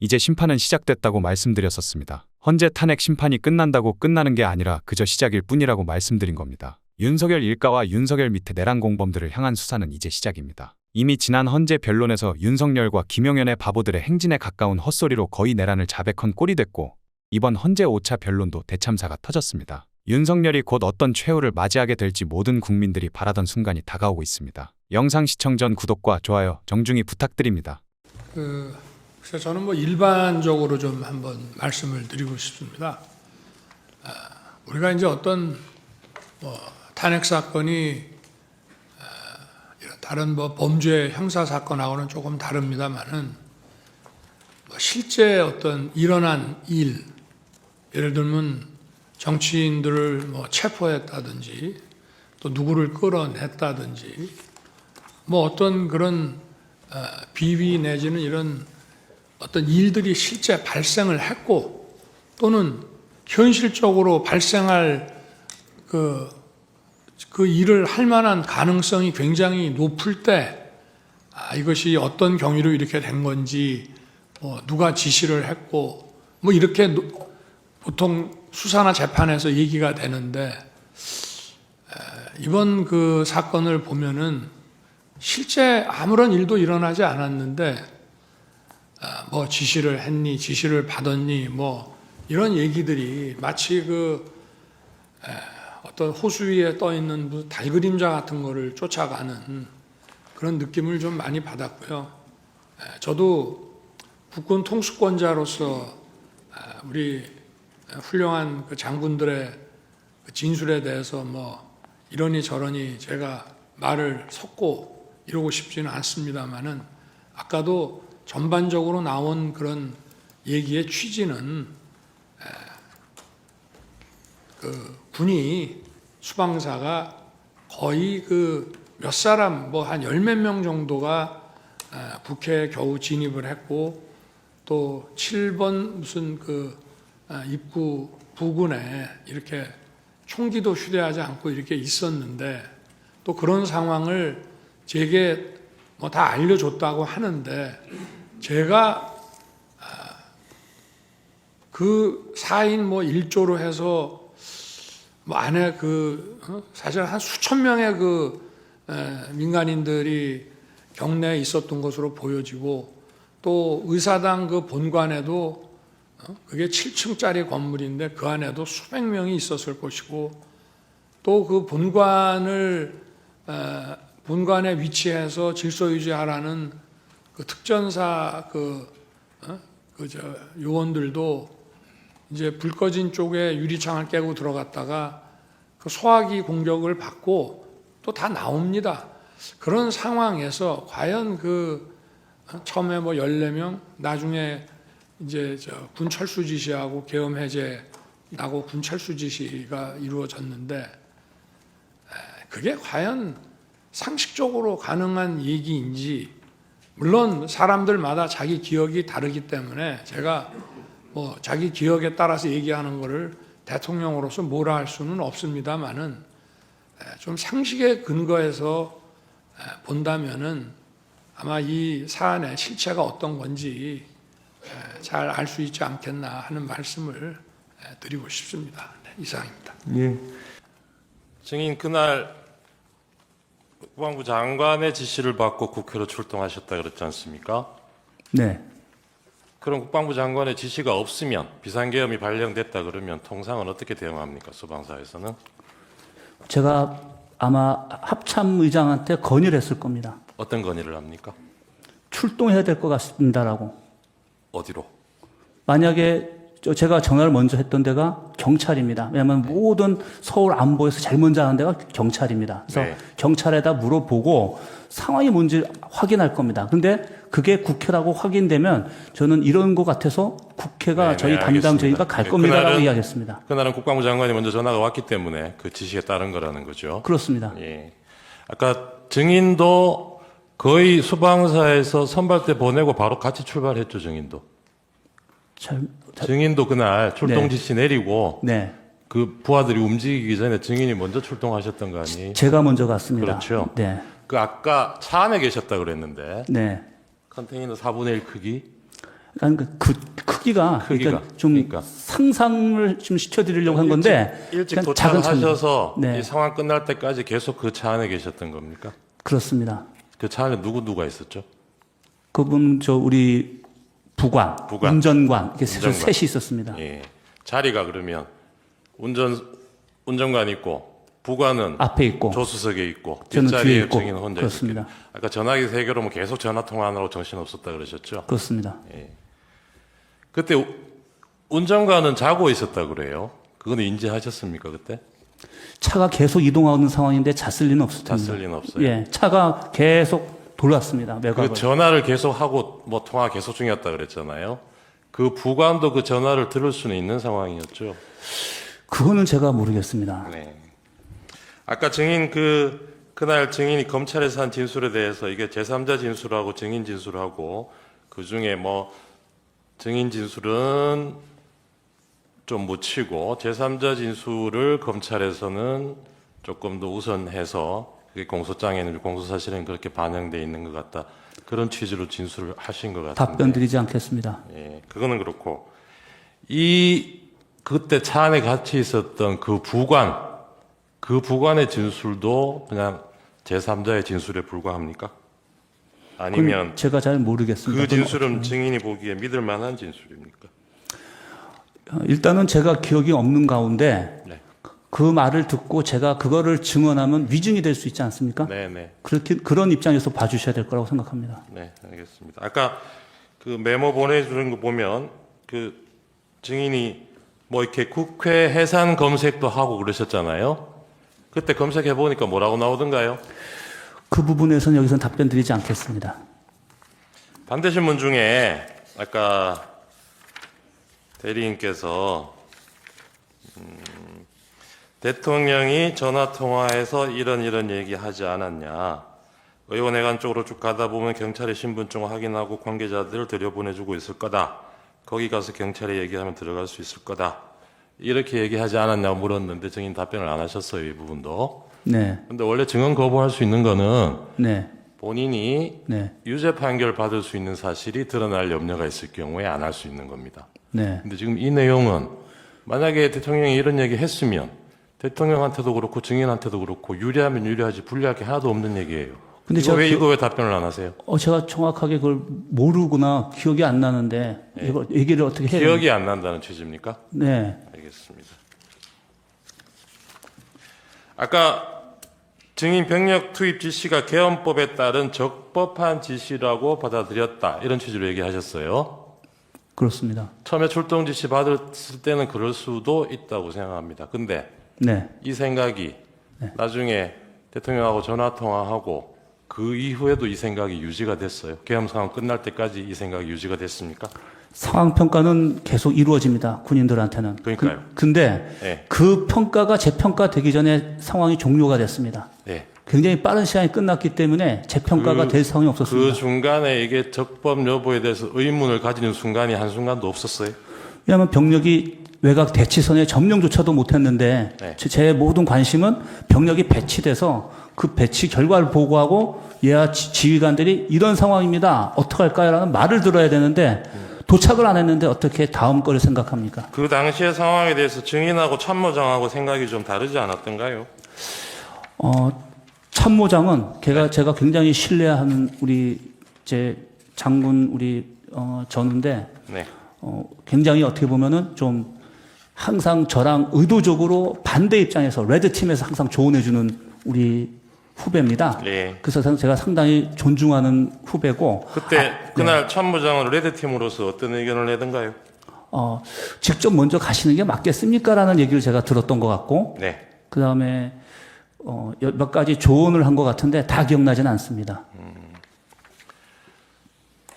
이제 심판은 시작됐다고 말씀드렸었습니다. 헌재 탄핵 심판이 끝난다고 끝나는 게 아니라 그저 시작일 뿐이라고 말씀드린 겁니다. 윤석열 일가와 윤석열 밑에 내란 공범들을 향한 수사는 이제 시작입니다. 이미 지난 헌재 변론에서 윤석열과 김용현의 바보들의 행진에 가까운 헛소리로 거의 내란을 자백한 꼴이 됐고, 이번 헌재 5차 변론도 대참사가 터졌습니다. 윤석열이 곧 어떤 최후를 맞이하게 될지 모든 국민들이 바라던 순간이 다가오고 있습니다. 영상 시청 전 구독과 좋아요 정중히 부탁드립니다. 그래서 저는 일반적으로 좀 한번 말씀을 드리고 싶습니다. 우리가 이제 어떤 탄핵 사건이 이런 다른 범죄 형사 사건하고는 조금 다릅니다만은 실제 어떤 일어난 일, 예를 들면 정치인들을 체포했다든지 또 누구를 끌어냈다든지 어떤 그런 비위 내지는 이런 어떤 일들이 실제 발생을 했고 또는 현실적으로 발생할 그 일을 할 만한 가능성이 굉장히 높을 때 이것이 어떤 경위로 이렇게 된 건지 누가 지시를 했고 이렇게 보통 수사나 재판에서 얘기가 되는데 이번 그 사건을 보면은 실제 아무런 일도 일어나지 않았는데 지시를 했니, 지시를 받았니, 이런 얘기들이 마치 어떤 호수 위에 떠 있는 달그림자 같은 거를 쫓아가는 그런 느낌을 좀 많이 받았고요. 저도 국군 통수권자로서 우리 훌륭한 그 장군들의 그 진술에 대해서 이러니 저러니 제가 말을 섞고 이러고 싶지는 않습니다만은 아까도 전반적으로 나온 그런 얘기의 취지는 그 군이 수방사가 거의 몇 사람 한 열 몇 명 정도가 국회에 겨우 진입을 했고 또 7번 무슨 입구 부근에 이렇게 총기도 휴대하지 않고 이렇게 있었는데 또 그런 상황을 제게 다 알려줬다고 하는데 제가 그 4인 1조로 해서 안에 사실 한 수천 명의 민간인들이 경내에 있었던 것으로 보여지고 또 의사당 본관에도 그게 7층짜리 건물인데 그 안에도 수백 명이 있었을 것이고 또 그 본관에 위치해서 질서 유지하라는 특전사 요원들도 이제 불 꺼진 쪽에 유리창을 깨고 들어갔다가 소화기 공격을 받고 또 다 나옵니다. 그런 상황에서 과연 처음에 14명, 나중에 이제 군 철수 지시하고 계엄 해제 나고 군 철수 지시가 이루어졌는데 그게 과연 상식적으로 가능한 얘기인지, 물론 사람들마다 자기 기억이 다르기 때문에 제가 자기 기억에 따라서 얘기하는 것을 대통령으로서 뭐라 할 수는 없습니다만은 좀 상식에 근거해서 본다면은 아마 이 사안의 실체가 어떤 건지 잘 알 수 있지 않겠나 하는 말씀을 드리고 싶습니다. 이상입니다. 예. 증인 그날 국방부 장관의 지시를 받고 국회로 출동하셨다 그랬지 않습니까? 네. 그럼 국방부 장관의 지시가 없으면 비상계엄이 발령됐다 그러면 통상은 어떻게 대응합니까? 소방사에서는? 제가 아마 합참의장한테 건의를 했을 겁니다. 어떤 건의를 합니까? 출동해야 될 것 같습니다라고. 어디로? 만약에 제가 전화를 먼저 했던 데가 경찰입니다. 왜냐하면 모든 서울 안보에서 제일 먼저 하는 데가 경찰입니다. 그래서 네. 경찰에다 물어보고 상황이 뭔지 확인할 겁니다. 근데 그게 국회라고 확인되면 저는 이런 것 같아서 국회가 네, 저희 담당자니까 갈 겁니다라고 이야기했습니다. 그날은 국방부 장관이 먼저 전화가 왔기 때문에 그 지시에 따른 거라는 거죠. 그렇습니다. 예. 아까 증인도 거의 소방사에서 선발대 보내고 바로 같이 출발했죠, 증인도. 증인도 그날 출동 네. 지시 내리고 네. 그 부하들이 움직이기 전에 증인이 먼저 출동하셨던 거 아니? 제가 먼저 갔습니다. 그렇죠. 네. 그 아까 차 안에 계셨다 그랬는데 네. 컨테이너 4분의 1 크기? 그러니까 그 크기가 그러니까 좀 그러니까. 상상을 좀 시켜드리려고 한 건데 일찍 그냥 작은 차입니다. 도착하셔서 네. 이 상황 끝날 때까지 계속 그 차 안에 계셨던 겁니까? 그렇습니다. 그 차 안에 누가 있었죠? 그분 우리 부관, 운전관 이렇게 운전관. 셋이 있었습니다. 예. 자리가 그러면 운전관 있고 부관은 앞에 있고 조수석에 있고 저는 뒤에 뒷자리에 있고 증인 혼자 그렇습니다. 있었겠네. 아까 전화기 3개로 뭐 계속 전화 통화하느라고 정신 없었다 그러셨죠? 그렇습니다. 그때 운전관은 자고 있었다 그래요. 그건 인지하셨습니까 그때? 차가 계속 이동하는 상황인데 잤을 리는 없을 텐데. 잤을 리는 없어요. 예, 차가 계속 돌았습니다. 매각을. 그 전화를 계속 하고 뭐 통화 계속 중이었다 그랬잖아요. 그 부관도 그 전화를 들을 수는 있는 상황이었죠. 그거는 제가 모르겠습니다. 네. 아까 그날 증인이 검찰에서 한 진술에 대해서 이게 제3자 진술하고 증인 진술하고 그 중에 뭐 증인 진술은 좀 묻히고 제3자 진술을 검찰에서는 조금 더 우선해서 그게 공소장에는 공소사실은 그렇게 반영돼 있는 것 같다. 그런 취지로 진술을 하신 것 같은데. 답변 드리지 않겠습니다. 예, 그거는 그렇고 그때 차 안에 같이 있었던 그 부관의 진술도 그냥 제3자의 진술에 불과합니까? 아니면 그건 제가 잘 모르겠습니다. 그 진술은 증인이 보기에 믿을 만한 진술입니까? 일단은 제가 기억이 없는 가운데 네. 그 말을 듣고 제가 그거를 증언하면 위증이 될 수 있지 않습니까? 네. 그런 입장에서 봐주셔야 될 거라고 생각합니다. 네, 알겠습니다. 아까 그 메모 보내주는 거 보면 그 증인이 뭐 이렇게 국회 해산 검색도 하고 그러셨잖아요. 그때 검색해 보니까 뭐라고 나오던가요? 그 부분에서는 여기서는 답변 드리지 않겠습니다. 반대신문 중에 아까 대리인께서 대통령이 전화통화해서 이런 얘기하지 않았냐. 의원회관 쪽으로 쭉 가다 보면 경찰이 신분증 확인하고 관계자들을 들여보내주고 있을 거다. 거기 가서 경찰이 얘기하면 들어갈 수 있을 거다. 이렇게 얘기하지 않았냐고 물었는데 증인 답변을 안 하셨어요. 이 부분도. 네, 근데 원래 증언 거부할 수 있는 거는 네, 본인이 네, 유죄 판결 받을 수 있는 사실이 드러날 염려가 있을 경우에 안 할 수 있는 겁니다. 네. 근데 지금 이 내용은 만약에 대통령이 이런 얘기 했으면 대통령한테도 그렇고 증인한테도 그렇고 유리하면 유리하지 불리할 게 하나도 없는 얘기예요. 근데 이거 왜 답변을 안 하세요? 제가 정확하게 그걸 모르구나 기억이 안 나는데 이거 얘기를 어떻게 해야 기억이 안 난다는 취지입니까? 네, 알겠습니다. 아까 증인 병력 투입 지시가 개헌법에 따른 적법한 지시라고 받아들였다. 이런 취지로 얘기하셨어요. 그렇습니다. 처음에 출동 지시 받았을 때는 그럴 수도 있다고 생각합니다. 근데 네, 이 생각이 나중에 대통령하고 전화 통화하고 그 이후에도 이 생각이 유지가 됐어요. 계엄 상황 끝날 때까지 이 생각이 유지가 됐습니까? 상황 평가는 계속 이루어집니다. 군인들한테는. 그러니까요. 근데 네. 그 평가가 재평가되기 전에 상황이 종료가 됐습니다. 네. 굉장히 빠른 시간이 끝났기 때문에 재평가가 될 상황이 없었습니다. 그 중간에 이게 적법 여부에 대해서 의문을 가지는 순간이 한순간도 없었어요. 왜냐하면 병력이 외곽 대치선에 점령조차도 못했는데 네. 제 모든 관심은 병력이 배치돼서 그 배치 결과를 보고하고 예하 지휘관들이 이런 상황입니다. 어떡할까요? 라는 말을 들어야 되는데 도착을 안 했는데 어떻게 다음 거를 생각합니까? 그 당시의 상황에 대해서 증인하고 참모장하고 생각이 좀 다르지 않았던가요? 참모장은 제가 굉장히 신뢰하는 우리 제 장군 우리 전우인데 네. 굉장히 어떻게 보면은 좀 항상 저랑 의도적으로 반대 입장에서 레드팀에서 항상 조언해주는 우리 후배입니다. 네. 그래서 제가 상당히 존중하는 후배고. 그때 그날 참모장은 레드팀으로서 어떤 의견을 내던가요? 직접 먼저 가시는 게 맞겠습니까라는 얘기를 제가 들었던 것 같고. 네. 그 다음에 몇 가지 조언을 한 것 같은데 다 기억나지는 않습니다.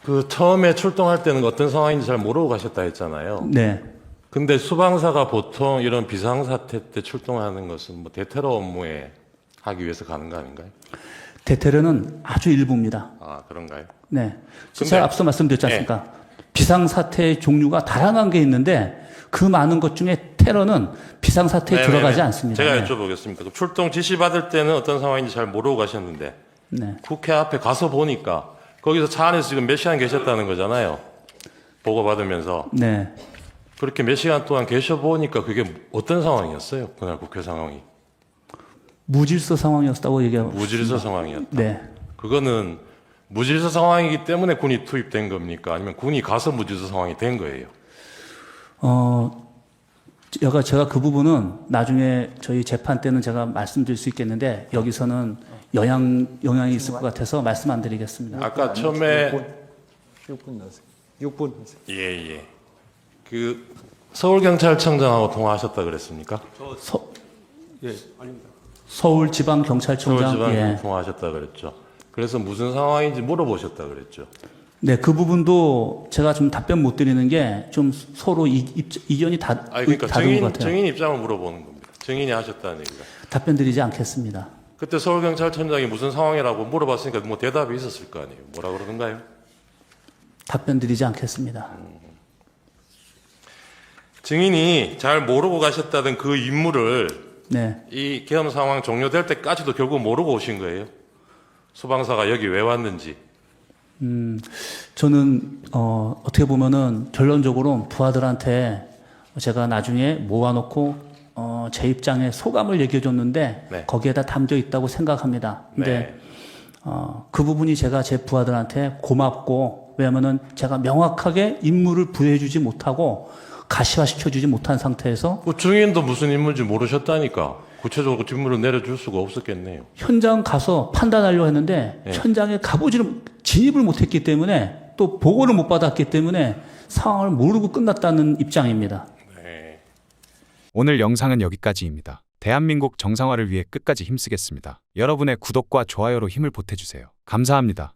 그 처음에 출동할 때는 어떤 상황인지 잘 모르고 가셨다 했잖아요. 네. 근데 수방사가 보통 이런 비상사태 때 출동하는 것은 뭐 대테러 업무에 하기 위해서 가는 거 아닌가요? 대테러는 아주 일부입니다. 아, 그런가요? 네. 근데- 제가 앞서 말씀드렸지 않습니까? 비상사태의 종류가 다양한 게 있는데 그 많은 것 중에 테러는 비상사태에 네네네. 들어가지 않습니다. 제가 네. 여쭤보겠습니다. 그럼 출동 지시 받을 때는 어떤 상황인지 잘 모르고 가셨는데 네. 국회 앞에 가서 보니까 거기서 차 안에서 지금 몇 시간 계셨다는 거잖아요. 보고받으면서 네. 그렇게 몇 시간 동안 계셔 보니까 그게 어떤 상황이었어요? 그날 국회 상황이. 무질서 상황이었다고 얘기하고. 무질서 상황이었다. 네. 그거는 무질서 상황이기 때문에 군이 투입된 겁니까? 아니면 군이 가서 무질서 상황이 된 거예요? 제가 그 부분은 나중에 저희 재판 때는 제가 말씀드릴 수 있겠는데 여기서는 영향이 있을 것 같아서 말씀 안 드리겠습니다. 아까 처음에 6분 하세요. 6분 하세요. 예. 그 서울경찰청장하고 통화하셨다 그랬습니까? 예, 아닙니다. 서울지방경찰청장. 서울지방하고 예. 통화하셨다 그랬죠. 그래서 무슨 상황인지 물어보셨다 그랬죠. 네, 그 부분도 제가 좀 답변 못 드리는 게 좀 서로 이견이 그러니까 다른 것 같아요. 증인 입장을 물어보는 겁니다. 증인이 하셨다는 얘기가. 답변 드리지 않겠습니다. 그때 서울경찰청장이 무슨 상황이라고 물어봤으니까 뭐 대답이 있었을 거 아니에요. 뭐라 그러던가요? 답변 드리지 않겠습니다. 증인이 잘 모르고 가셨다던 그 임무를 네. 이 계엄 상황 종료될 때까지도 결국 모르고 오신 거예요. 소방사가 여기 왜 왔는지. 저는 어떻게 보면은 결론적으로 부하들한테 제가 나중에 모아놓고 제 입장에 소감을 얘기해 줬는데 네. 거기에다 담겨 있다고 생각합니다. 근데 네. 그 부분이 제가 제 부하들한테 고맙고 왜냐면은 제가 명확하게 임무를 부여해 주지 못하고 가시화시켜 주지 못한 상태에서 그 증인도 무슨 인물인지 모르셨다니까. 구체적으로 직무를 내려줄 수가 없었겠네요. 현장 가서 판단하려고 했는데 네. 현장에 진입을 못했기 때문에 또 보고를 못 받았기 때문에 상황을 모르고 끝났다는 입장입니다. 네. 오늘 영상은 여기까지입니다. 대한민국 정상화를 위해 끝까지 힘쓰겠습니다. 여러분의 구독과 좋아요로 힘을 보태주세요. 감사합니다.